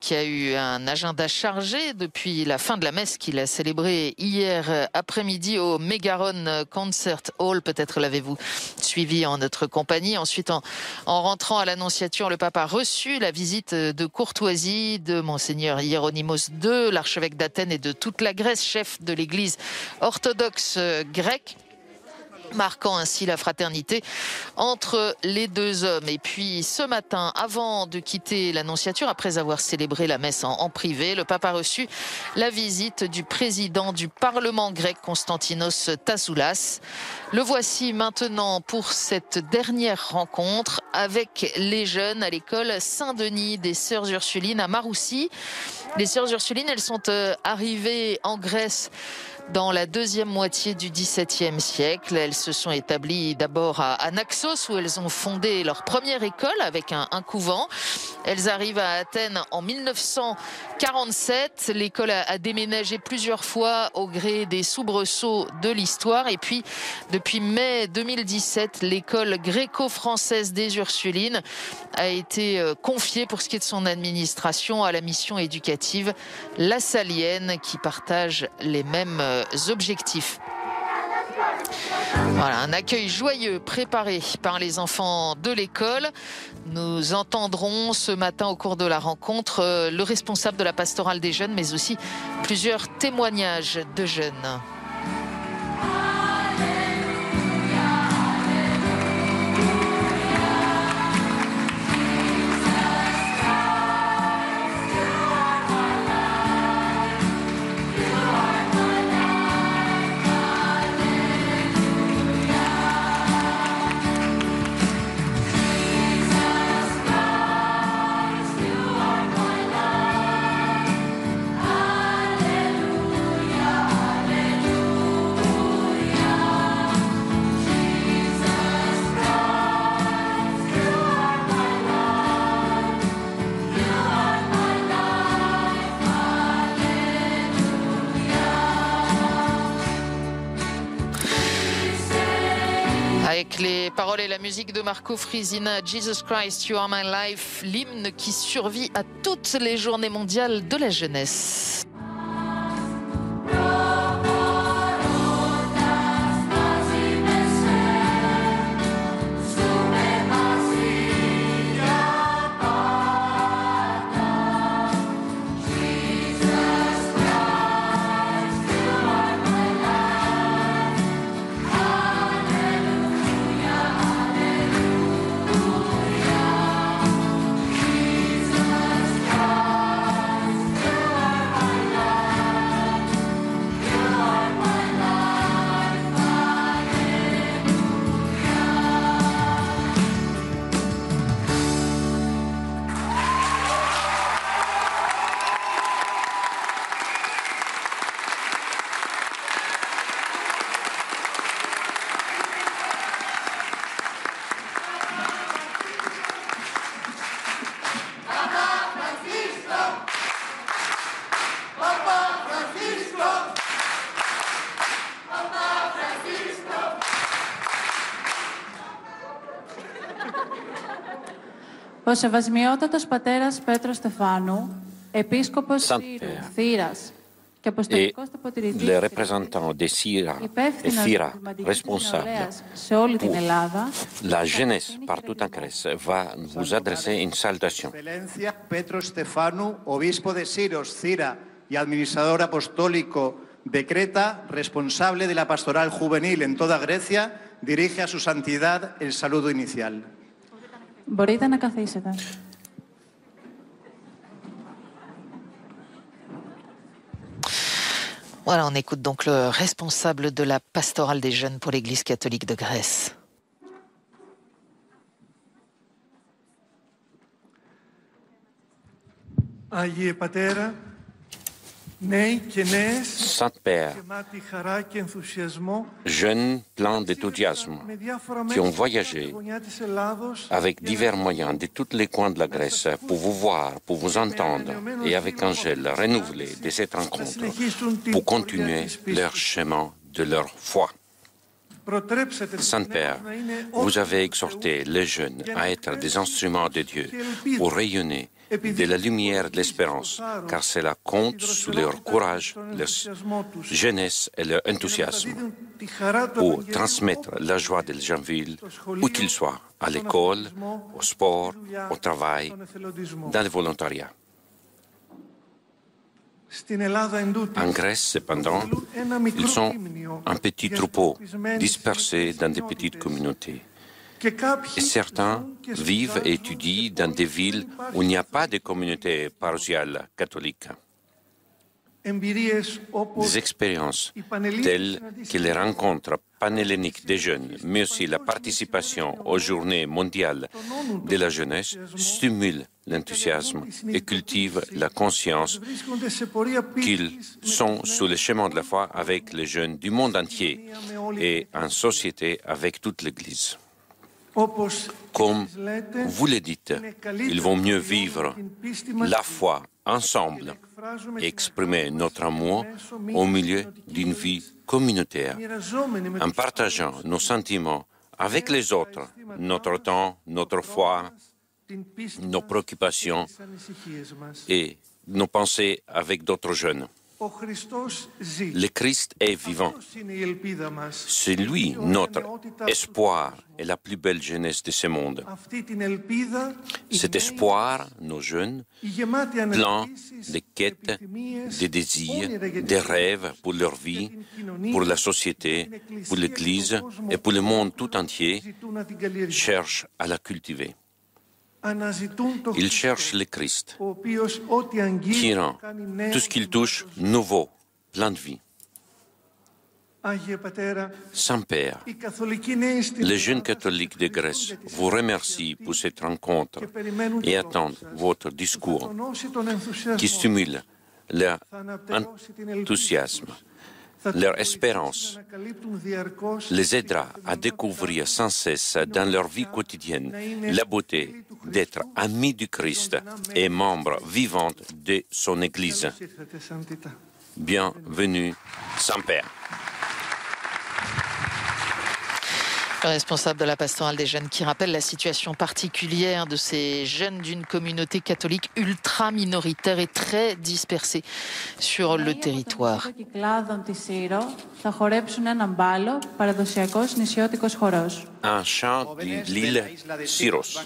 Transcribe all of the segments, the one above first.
qui a eu un agenda chargé depuis la fin de la messe qu'il a célébrée hier après-midi au Megaron Concert Hall. Peut-être l'avez-vous suivi en notre compagnie. Ensuite, en rentrant à l'Annonciature, le pape a reçu la visite de courtoisie de Monseigneur Hieronymus II, l'archevêque d'Athènes et de toute la Grèce, chef de l'Église orthodoxe grecque, marquant ainsi la fraternité entre les deux hommes. Et puis ce matin, avant de quitter l'Annonciature, après avoir célébré la messe en privé, le pape a reçu la visite du président du Parlement grec, Konstantinos Tassoulas. Le voici maintenant pour cette dernière rencontre avec les jeunes à l'école Saint-Denis des Sœurs Ursulines à Maroussi. Les Sœurs Ursulines, elles sont arrivées en Grèce dans la deuxième moitié du XVIIe siècle. Elles se sont établies d'abord à Naxos, où elles ont fondé leur première école avec un couvent. Elles arrivent à Athènes en 1947. L'école a déménagé plusieurs fois au gré des soubresauts de l'histoire. Et puis, depuis mai 2017, l'école gréco-française des Ursulines a été confiée pour ce qui est de son administration à la mission éducative La Salienne, qui partage les mêmes objectifs. Voilà, un accueil joyeux préparé par les enfants de l'école. Nous entendrons ce matin au cours de la rencontre le responsable de la pastorale des jeunes, mais aussi plusieurs témoignages de jeunes. Avec les paroles et la musique de Marco Frisina, Jesus Christ, You Are My Life, l'hymne qui survit à toutes les journées mondiales de la jeunesse. Ο Σεβασμιότατος Πατέρας Πέτρος Στεφάνου, Επίσκοπος Σύρου, Θήρας και Αποστολικός Τοποτηρητής, les représentants des Syra et Thira, responsables pour la jeunesse partout en Grèce, va vous adresser une salutation. Petros Stefanu, obispo de Siros, Thira y administrador apostólico de Creta, responsable de la pastoral juvenil en toda Grecia, dirige a su santidad el saludo inicial. Μπορείτε να καθίσετε. Voilà, on écoute donc le responsable de la pastorale des jeunes pour l'Église catholique de Grèce. Άγιε Πατέρα, Saint-Père, jeunes pleins d'enthousiasme, qui ont voyagé avec divers moyens de tous les coins de la Grèce pour vous voir, pour vous entendre, et avec un gel renouvelé de cette rencontre, pour continuer leur chemin de leur foi. Saint-Père, vous avez exhorté les jeunes à être des instruments de Dieu pour rayonner de la lumière de l'espérance, car cela compte sur leur courage, leur jeunesse et leur enthousiasme pour transmettre la joie de Genville où qu'ils soient, à l'école, au sport, au travail, dans le volontariat. En Grèce, cependant, ils sont un petit troupeau dispersé dans des petites communautés. Et certains vivent et étudient dans des villes où il n'y a pas de communauté paroissiale catholique. Des expériences telles que les rencontres panhelléniques des jeunes, mais aussi la participation aux journées mondiales de la jeunesse, stimulent l'enthousiasme et cultivent la conscience qu'ils sont sur le chemin de la foi avec les jeunes du monde entier et en société avec toute l'Église. Comme vous le dites, ils vont mieux vivre la foi ensemble et exprimer notre amour au milieu d'une vie communautaire, en partageant nos sentiments avec les autres, notre temps, notre foi, nos préoccupations et nos pensées avec d'autres jeunes. Le Christ est vivant. C'est lui notre espoir et la plus belle jeunesse de ce monde. Cet espoir, nos jeunes, plein de quêtes, de désirs, de rêves pour leur vie, pour la société, pour l'Église et pour le monde tout entier, cherchent à la cultiver. Ils cherchent le Christ, qui rend tout ce qu'il touche nouveau, plein de vie. Saint-Père, les jeunes catholiques de Grèce vous remercient pour cette rencontre et attendent votre discours qui stimule leur enthousiasme, leur espérance, les aidera à découvrir sans cesse dans leur vie quotidienne la beauté d'être amis du Christ et membres vivants de son Église. Bienvenue, Saint-Père. Le responsable de la pastorale des jeunes qui rappelle la situation particulière de ces jeunes d'une communauté catholique ultra minoritaire et très dispersée sur le territoire. Un chant de l'île Syros.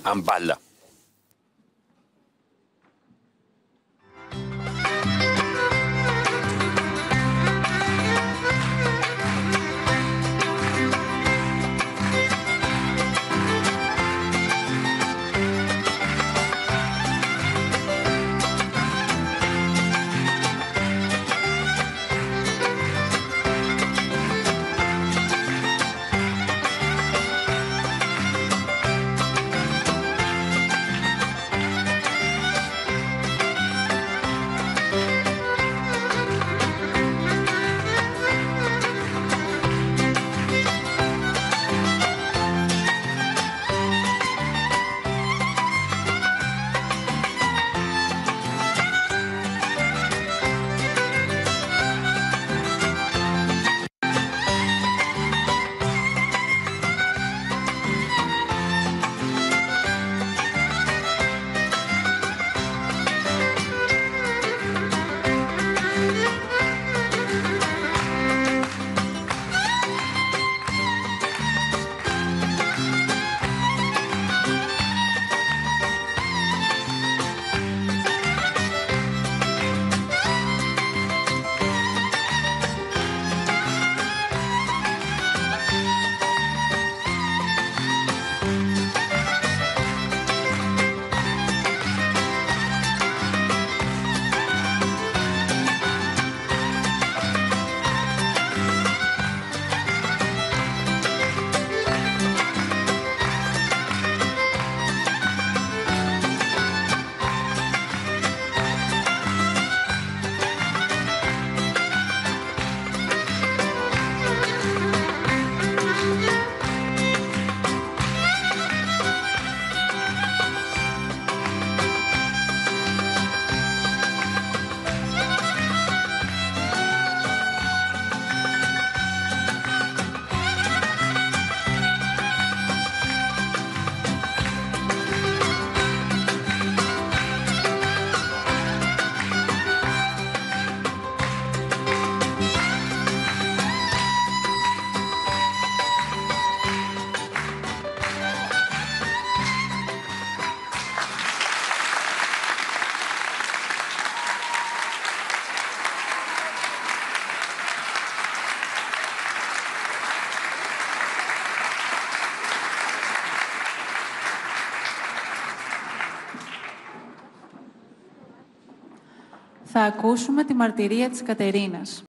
Un bal. Θα ακούσουμε τη μαρτυρία της Κατερίνας.